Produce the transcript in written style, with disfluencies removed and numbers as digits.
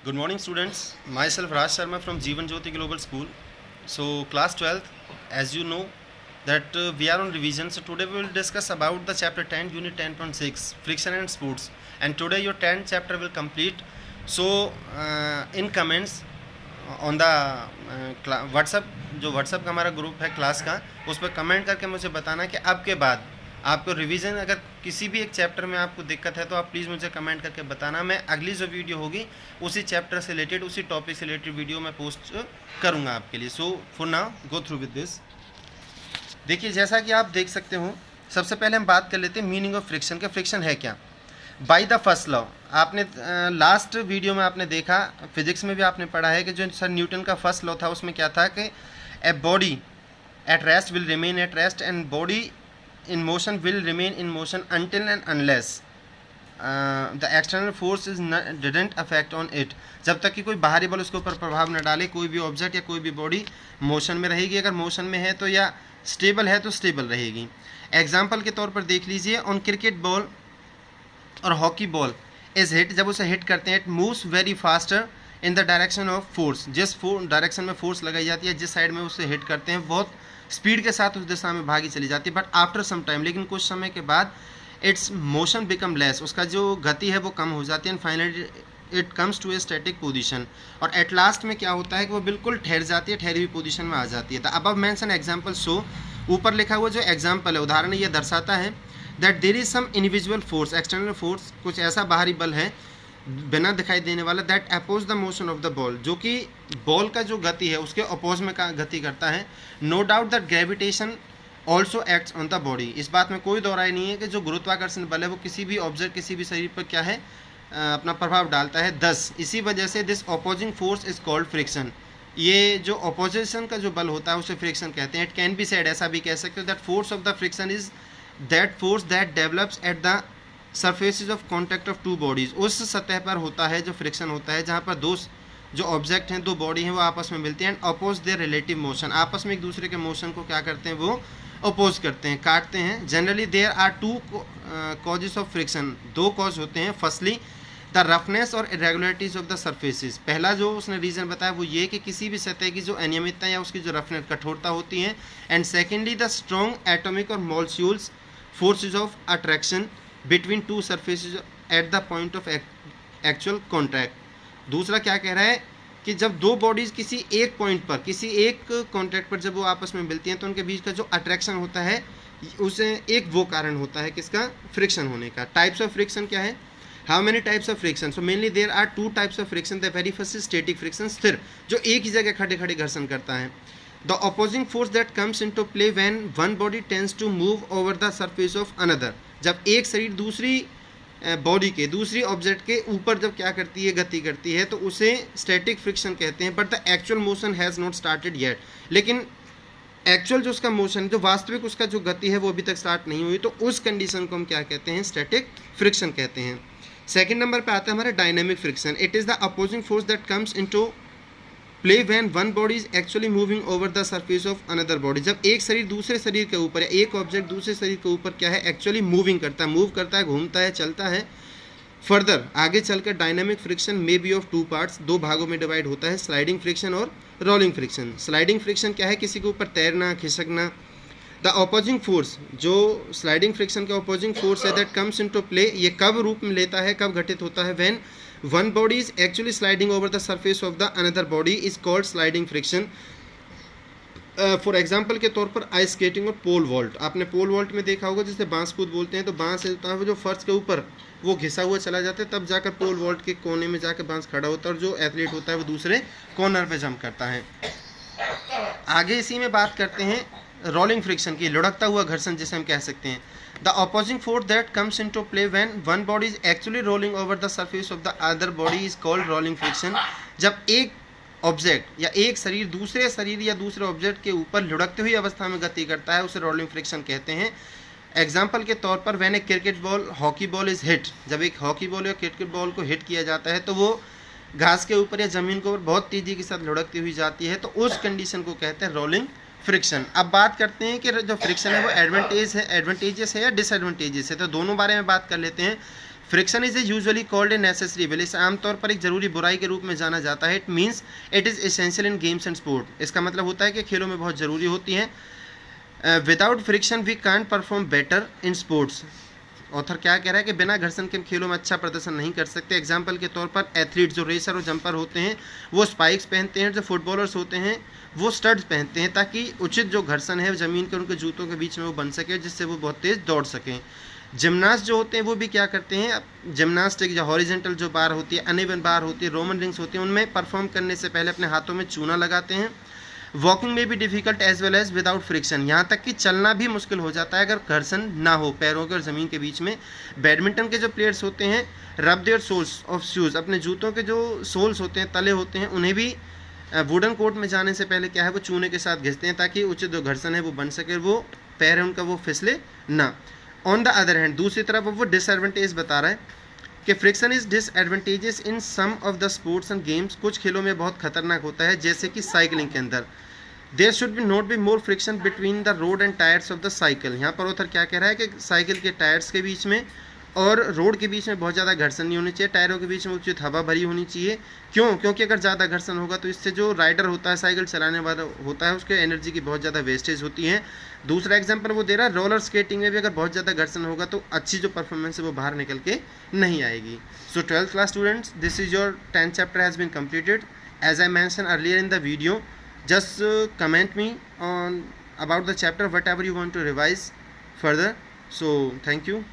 Good morning, students. Myself Raj Sharma from Jeevan Jyoti Global School. So, class 12th, as you know, that we are on revision. So, today we will discuss about the chapter 10, unit 10.6, friction and sports. And today your 10th chapter will complete. So, in comments on the WhatsApp, जो WhatsApp का हमारा group है class का, उस पर comment करके मुझे बताना कि अब के बाद आपको रिवीजन अगर किसी भी एक चैप्टर में आपको दिक्कत है तो आप प्लीज़ मुझे कमेंट करके बताना। मैं अगली जो वीडियो होगी उसी चैप्टर से रिलेटेड, उसी टॉपिक से रिलेटेड वीडियो मैं पोस्ट करूंगा आपके लिए। So for now go through with this. देखिए, जैसा कि आप देख सकते हो, सबसे पहले हम बात कर लेते हैं मीनिंग ऑफ फ्रिक्शन के। फ्रिक्शन है क्या? बाय द फर्स्ट लॉ, आपने लास्ट वीडियो में आपने देखा, फिजिक्स में भी आपने पढ़ा है कि जो सर न्यूटन का फर्स्ट लॉ था उसमें क्या था कि a body at rest will remain at rest and body in motion will remain in motion until and unless the external forces didn't affect on it। जब तक कि कोई बाहरी बल उसके ऊपर प्रभाव न डाले, कोई भी ऑब्जेक्ट या कोई भी बॉडी मोशन में रहेगी। अगर मोशन में है तो या स्टेबल है तो स्टेबल रहेगी। एग्जाम्पल के तौर पर देख लीजिए, ऑन क्रिकेट बॉल और हॉकी बॉल इज हिट, जब उसे हिट करते हैं, it moves very faster in the direction of force. जिस डायरेक्शन में फोर्स लगाई जाती है, जिस साइड में उसे हिट करते हैं, बहुत स्पीड के साथ उस दिशा में भागी चली जाती है। बट आफ्टर सम टाइम, लेकिन कुछ समय के बाद, इट्स मोशन बिकम लेस, उसका जो गति है वो कम हो जाती है। And finally it comes to a static position, और एट लास्ट में क्या होता है कि वो बिल्कुल ठहर जाती है, ठहरी हुई पोजीशन में आ जाती है। The above mention example show, ऊपर लिखा हुआ जो एग्जांपल है, उदाहरण ये दर्शाता है that there is some individual force, external force, कुछ ऐसा बाहरी बल है बिना दिखाई देने वाला, that oppose the motion of the ball, जो कि बॉल का जो गति है उसके अपोज में गति करता है। No doubt that gravitation also acts on the body, इस बात में कोई दोहराई नहीं है कि जो गुरुत्वाकर्षण बल है वो किसी भी ऑब्जेक्ट, किसी भी शरीर पर क्या है, अपना प्रभाव डालता है। 10 इसी वजह से this opposing force is called friction, ये जो अपोजिशन का जो बल होता है उसे फ्रिक्शन कहते हैं। इट कैन बी सेड, ऐसा भी कह सकते हो, that force of the friction is that force that develops at the surfaces of contact of to bodies, उस सतह पर होता है जो फ्रिक्शन होता है जहाँ पर दो जो ऑब्जेक्ट हैं, दो बॉडी हैं, वो आपस में मिलती हैं। And oppose their relative motion, आपस में एक दूसरे के मोशन को क्या करते हैं, वो अपोज करते हैं, काटते हैं। Generally there are two causes of friction, दो कॉज होते हैं। फर्स्टली द रफनेस और इरेगुलरिटीज ऑफ द सरफेसेज, पहला जो उसने रीज़न बताया वो ये कि किसी भी सतह की जो अनियमितता या उसकी जो रफनेस, कठोरता होती है। And secondly the strong atomic और molecules forces of attraction between two surfaces at the point of actual contact. दूसरा क्या कह रहा है कि जब दो बॉडीज़ किसी एक पॉइंट पर, किसी एक कॉन्टैक्ट पर जब वो आपस में मिलती हैं तो उनके बीच का जो अट्रैक्शन होता है उसे एक वो कारण होता है किसका, फ्रिक्शन होने का। टाइप्स ऑफ फ्रिक्शन क्या है, how many types of friction? So mainly there are two types of friction. The very first is static friction, स्थिर, जो एक ही जगह खड़े खड़े घर्षण करता है। The opposing force that comes into play when one body tends to move over the surface of another, जब एक शरीर दूसरी बॉडी के, दूसरी ऑब्जेक्ट के ऊपर जब क्या करती है, गति करती है, तो उसे स्टैटिक फ्रिक्शन कहते हैं। But the actual motion has not started yet, लेकिन एक्चुअल जो उसका मोशन, जो वास्तविक उसका जो गति है वो अभी तक स्टार्ट नहीं हुई, तो उस कंडीशन को हम क्या कहते हैं, स्टैटिक फ्रिक्शन कहते हैं। सेकेंड नंबर पे आता है हमारा dynamic friction. It is the opposing force that comes into play when one body is actually moving over the surface of another body, जब एक शरीर दूसरे शरीर के ऊपर, या एक ऑब्जेक्ट दूसरे शरीर के ऊपर क्या है, एक्चुअली मूविंग करता है, मूव करता है, घूमता है, चलता है। फर्दर आगे चलकर dynamic friction may be of two parts, दो भागों में डिवाइड होता है, स्लाइडिंग फ्रिक्शन और रोलिंग फ्रिक्शन। स्लाइडिंग फ्रिक्शन क्या है, किसी के ऊपर तैरना, खिसकना। द अपोजिंग फोर्स, जो स्लाइडिंग फ्रिक्शन का अपोजिंग फोर्स है, दैट कम्स इनटू प्ले, ये कब रूप में लेता है, कब घटित होता है, when one body is actually sliding over the surface of the another body is called sliding friction. For example के तौर पर आइस स्केटिंग और पोल वॉल्ट, आपने पोल वॉल्ट में देखा होगा, जिसे बांस कूद बोलते हैं। तो बांस होता है जो फर्श के ऊपर वो घिसा हुआ चला जाता है, तब जाकर पोल वॉल्ट के कोने में जाकर बांस खड़ा होता है, और जो एथलीट होता है वो दूसरे कॉर्नर पे जंप करता है। आगे इसी में बात करते हैं रोलिंग फ्रिक्शन की, लुढ़कता हुआ घर्षण जिसे हम कह सकते हैं। The opposing force that comes into play when one body is actually rolling over the surface of the other body is called rolling friction, जब एक ऑब्जेक्ट या एक शरीर दूसरे शरीर या दूसरे ऑब्जेक्ट के ऊपर लुढ़कती हुई अवस्था में गति करता है, उसे रोलिंग फ्रिक्शन कहते हैं। एग्जाम्पल के तौर पर when A cricket ball, hockey ball is hit, जब एक हॉकी बॉल या क्रिकेट बॉल को हिट किया जाता है तो वो घास के ऊपर या ज़मीन के ऊपर बहुत तेज़ी के साथ लुढ़कती हुई जाती है, तो उस कंडीशन को कहते हैं रोलिंग फ्रिक्शन। अब बात करते हैं कि जो फ्रिक्शन है वो एडवांटेजेस है या डिसएडवांटेजेस है, तो दोनों बारे में बात कर लेते हैं। Friction is usually called a necessary evil, इसे आमतौर पर एक जरूरी बुराई के रूप में जाना जाता है। It means it is essential in games and sport, इसका मतलब होता है कि खेलों में बहुत ज़रूरी होती हैं। Without friction we can't perform better in sports. Author क्या कह रहा है कि बिना घर्षण के खेलों में अच्छा प्रदर्शन नहीं कर सकते। एग्जाम्पल के तौर पर एथलीट जो रेसर और जंपर होते हैं वो स्पाइक्स पहनते हैं, जो फुटबॉलर्स होते हैं वो स्टड्स पहनते हैं, ताकि उचित जो घर्षण है ज़मीन के उनके जूतों के बीच में वो बन सके, जिससे वो बहुत तेज़ दौड़ सकें। जिमनास्ट जो होते हैं वो भी क्या करते हैं, जिमनास्टिक जो हॉरिजेंटल जो बार होती है, अनइवन बार होती है, रोमन रिंग्स होती हैं, उनमें परफॉर्म करने से पहले अपने हाथों में चूना लगाते हैं। वॉकिंग में भी difficult as well as without friction, यहाँ तक कि चलना भी मुश्किल हो जाता है अगर घर्षण ना हो पैरों के और ज़मीन के बीच में। बैडमिंटन के जो प्लेयर्स होते हैं रब देयर सोल्स ऑफ शूज़, अपने जूतों के जो सोल्स होते हैं, तले होते हैं, उन्हें भी वुडन कोर्ट में जाने से पहले क्या है वो चूने के साथ घिसते हैं, ताकि उचित जो घर्षण है वो बन सके, वो पैर है उनका वो फिसले ना। ऑन द अदर हैंड, दूसरी तरफ वो डिसएडवांटेज बता रहा है कि friction is disadvantages in some of the sports and games, कुछ खेलों में बहुत खतरनाक होता है, जैसे कि साइकिलिंग के अंदर। There should be not be more friction between the road and tyres of the cycle. यहाँ पर ऑथर क्या कह रहा है कि साइकिल के टायर्स के बीच में और रोड के बीच में बहुत ज़्यादा घर्षण नहीं होनी चाहिए, टायरों के बीच में उचित हवा भरी होनी चाहिए। क्यों? क्योंकि अगर ज़्यादा घर्षण होगा तो इससे जो राइडर होता है, साइकिल चलाने वाला होता है, उसके एनर्जी की बहुत ज़्यादा वेस्टेज होती है। दूसरा एग्जांपल वो दे रहा है, रोलर स्केटिंग में भी अगर बहुत ज़्यादा घर्षण होगा तो अच्छी जो परफॉर्मेंस है वो बाहर निकल के नहीं आएगी। सो 12th class students, this is your 10th chapter has been completed. As I mentioned earlier in the video, just comment me on about the chapter whatever you want to revise further. So thank you.